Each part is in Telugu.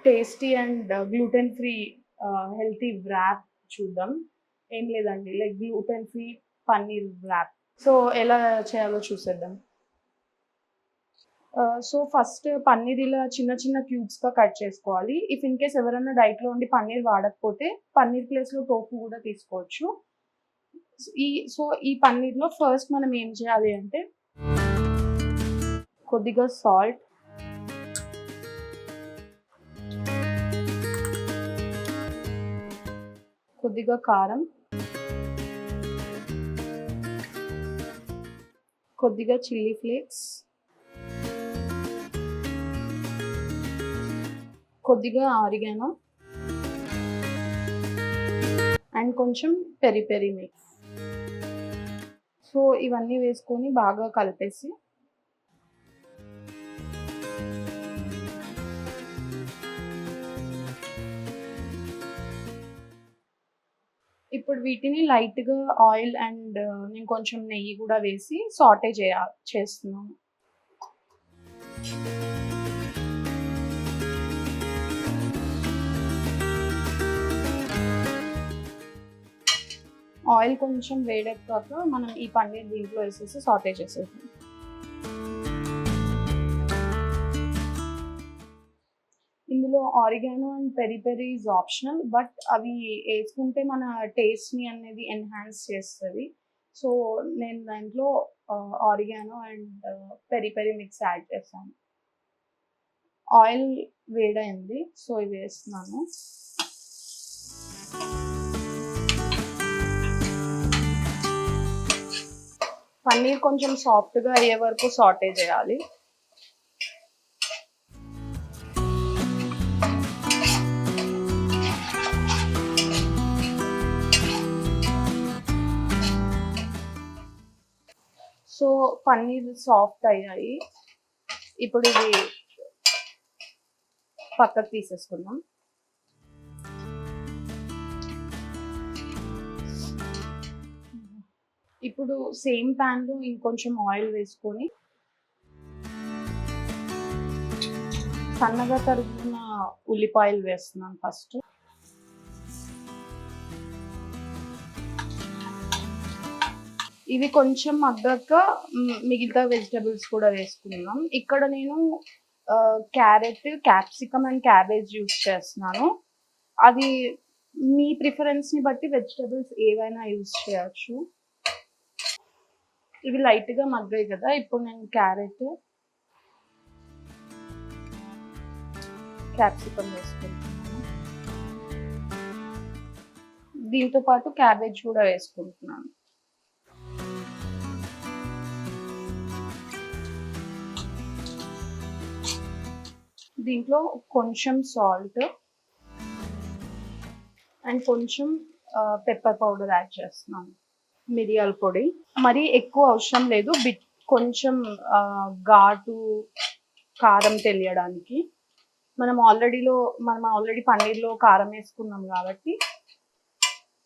Tasty and gluten free healthy wrap చూద్దాం. ఏం లేదండి, like gluten free paneer wrap. So ఎలా చేయాలో చూసేద్దాం. సో ఫస్ట్ పన్నీర్ ఇలా చిన్న చిన్న క్యూబ్స్‌గా కట్ చేసుకోవాలి. ఇఫ్ ఇన్ కేస్ ఎవరైనా డైట్‌లో ఉండి పన్నీర్ వాడకపోతే పన్నీర్ ప్లేస్‌లో టోఫు కూడా తీసుకోవచ్చు. ఈ పన్నీర్‌లో ఫస్ట్ మనం ఏం చేయాలి అంటే కొద్దిగా సాల్ట్, కొద్దిగా కారం, కొద్దిగా చిల్లీ ఫ్లేక్స్, కొద్దిగా ఆరిగానో అండ్ కొంచెం పెరి పెరి మిక్స్. సో ఇవన్నీ వేసుకొని బాగా కలిపేసి ఇప్పుడు వీటిని లైట్‌గా ఆయిల్ అండ్ నేను కొంచెం నెయ్యి కూడా వేసి సాటే చేస్తున్నాను. ఆయిల్ కొంచెం వేడెక్కాక మనం ఈ పన్నీర్ దీంట్లో వేసేసి సాటే చేసేద్దాం. ఇందులో oregano and peri peri is optional, but అవి వేసుకుంటే మన టేస్ట్‌ని అనేది ఎన్హాన్స్ చేస్తది. సో నేను దాంట్లో oregano and peri peri mix add చేశాను. ఆయిల్ వేడైంది. సో ఇవి వేస్తున్నాను. పన్నీర్ కొంచెం సాఫ్ట్‌గా అయ్యే వరకు సాటే చేయాలి. సో పన్నీర్ సాఫ్ట్ అయ్యాయి. ఇప్పుడు ఇవి పక్కకు తీసేసుకుందాం. ఇప్పుడు సేమ్ ప్యాన్‌లో ఇంకొంచెం ఆయిల్ వేసుకొని సన్నగా తరిగిన ఉల్లిపాయలు వేస్తున్నాను ఫస్ట్. ఇవి కొంచెం మగ్గాక మిగతా వెజిటబుల్స్ కూడా వేసుకుందాం. ఇక్కడ నేను carrot, capsicum and cabbage use చేస్తున్నాను. అది మీ ప్రిఫరెన్స్‌ని బట్టి వెజిటబుల్స్ ఏవైనా యూస్ చేయొచ్చు. ఇవి లైట్‌గా మగ్గాయి కదా, ఇప్పుడు నేను క్యారెట్, క్యాప్సికమ్ వేసుకుంటున్నాను. దీంతో పాటు క్యాబేజ్ కూడా వేసుకుంటున్నాను. దీంట్లో కొంచెం సాల్ట్ అండ్ కొంచెం పెప్పర్ పౌడర్ యాడ్ చేస్తున్నాను. మిరియాల పొడి మరీ ఎక్కువ అవసరం లేదు, కొంచెం ఘాటు కారం తెలియడానికి. మనం ఆల్రెడీ పన్నీర్లో కారం వేసుకున్నాం కాబట్టి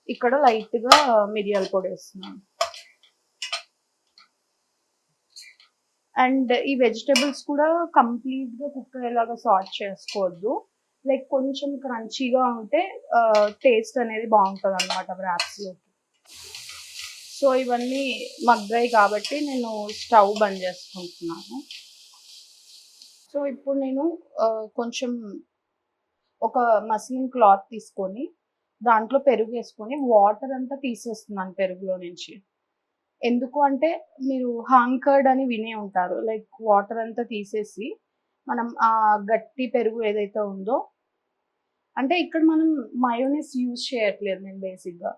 ఇక్కడ లైట్‌గా మిరియాల పొడి వేస్తున్నాను. అండ్ ఈ వెజిటబుల్స్ కూడా కంప్లీట్‌గా కుక్ అయ్యేలాగా సార్ట్ చేసుకోవద్దు. లైక్ కొంచెం క్రంచీగా ఉంటే టేస్ట్ అనేది బాగుంటుందన్నమాట వ్రాప్స్‌లోకి. సో ఇవన్నీ మగ్గాయి కాబట్టి నేను స్టవ్ బంద్ చేసుకుంటున్నాను. సో ఇప్పుడు నేను కొంచెం ఒక మస్లిన్ క్లాత్ తీసుకొని దాంట్లో పెరుగు వేసుకొని వాటర్ అంతా తీసేస్తున్నాను పెరుగులో నుంచి. ఎందుకు అంటే మీరు హాంగ్ కర్డ్ అని వినే ఉంటారు. లైక్ వాటర్ అంతా తీసేసి మనం ఆ గట్టి పెరుగు ఏదైతే ఉందో, అంటే ఇక్కడ మనం మయోనీస్ యూజ్ చేయట్లేదు నేను బేసిక్‌గా.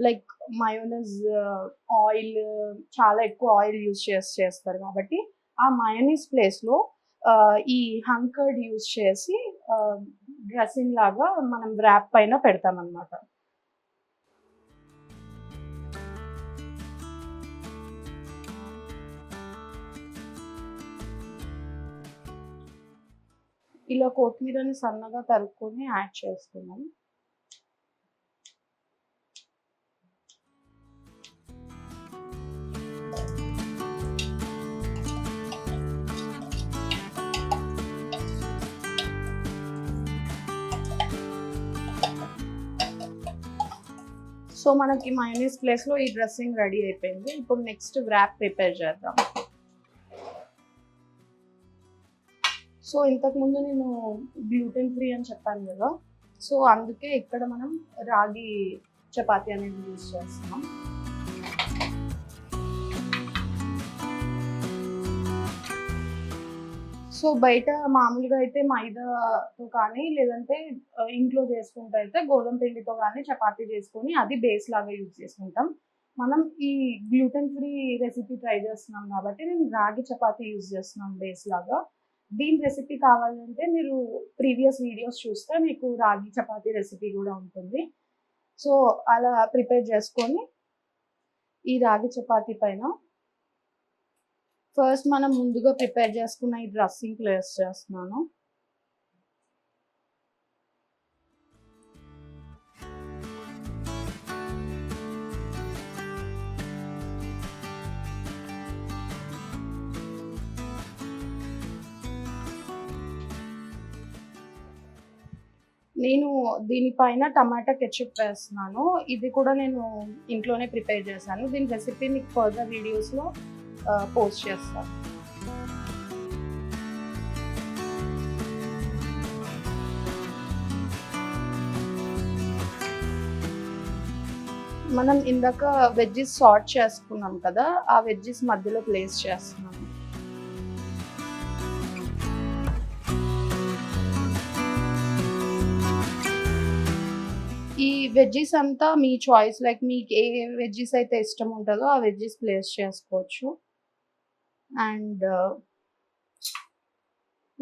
లైక్ మయోనీస్ ఆయిల్ చాలా ఎక్కువ ఆయిల్ యూజ్ చేస్తారు కాబట్టి ఆ మయోనీస్ ప్లేస్‌లో ఈ హాంగ్ కర్డ్ యూజ్ చేసి డ్రెస్సింగ్ లాగా మనం వ్రాప్ పైన పెడతామన్నమాట. ఇలా కొత్తిమీరని సన్నగా తరుక్కొని యాడ్ చేసుకున్నాం. సో మనకి మయోనీస్ ప్లేస్లో ఈ డ్రెస్సింగ్ రెడీ అయిపోయింది. ఇప్పుడు నెక్స్ట్ వ్రాప్ ప్రిపేర్ చేద్దాం. సో ఇంతకుముందు నేను గ్లూటెన్ ఫ్రీ అని చెప్పాను కదా, సో అందుకే ఇక్కడ మనం రాగి చపాతీ అనేది యూజ్ చేస్తున్నాం. సో బయట మామూలుగా అయితే మైదాతో కానీ లేదంటే ఇంట్లో చేసుకుంటే అయితే గోధుమ పిండితో కానీ చపాతీ చేసుకొని అది బేస్ లాగా యూజ్ చేసుకుంటాం. మనం ఈ గ్లూటెన్ ఫ్రీ రెసిపీ ట్రై చేస్తున్నాం కాబట్టి నేను రాగి చపాతీ యూజ్ చేస్తున్నాను బేస్ లాగా. దీని రెసిపీ కావాలంటే మీరు ప్రీవియస్ వీడియోస్ చూస్తే మీకు రాగి చపాతీ రెసిపీ కూడా ఉంటుంది. సో అలా ప్రిపేర్ చేసుకొని ఈ రాగి చపాతీ పైన ఫస్ట్ మనం ముందుగా ప్రిపేర్ చేసుకున్న ఈ డ్రెస్సింగ్ ప్లేస్ చేస్తున్నాను. నేను దీనిపైన టమాటా కెచప్ వేస్తున్నాను. ఇది కూడా నేను ఇంట్లోనే ప్రిపేర్ చేశాను. దీని రెసిపీ మీకు ఫర్దర్ వీడియోస్లో పోస్ట్ చేస్తాను. మనం ఇందాక వెజ్జెస్ సార్ట్ చేసుకున్నాం కదా, ఆ వెజ్జెస్ మధ్యలో ప్లేస్ చేస్తున్నాను. ఈ వెజ్జీస్ అంతా మీ చాయిస్, లైక్ మీకు ఏ వెజ్జీస్ అయితే ఇష్టం ఉంటుందో ఆ వెజ్జీస్ ప్లేస్ చేసుకోవచ్చు. అండ్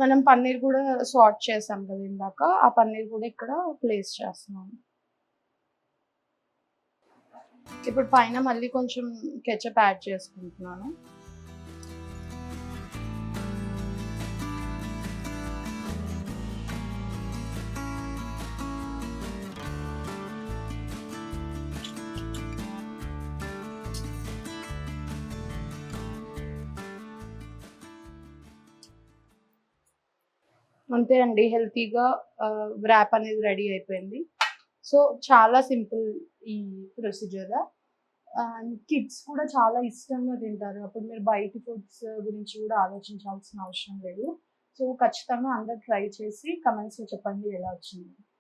మనం పన్నీర్ కూడా సార్ట్ చేసాం కదా ఇందాక, ఆ పన్నీర్ కూడా ఇక్కడ ప్లేస్ చేస్తున్నాను. ఇప్పుడు పైన మళ్ళీ కొంచెం కెచప్ యాడ్ చేసుకుంటున్నాను. అంతే అండి, హెల్తీగా వ్రాప్ అనేది రెడీ అయిపోయింది. సో చాలా సింపుల్ ఈ ప్రొసీజర్. కిడ్స్ కూడా చాలా ఇష్టంగా తింటారు. అప్పుడు మీరు బయటి ఫుడ్స్ గురించి కూడా ఆలోచించాల్సిన అవసరం లేదు. సో ఖచ్చితంగా అందరూ ట్రై చేసి కమెంట్స్లో చెప్పండి ఎలా వచ్చింది.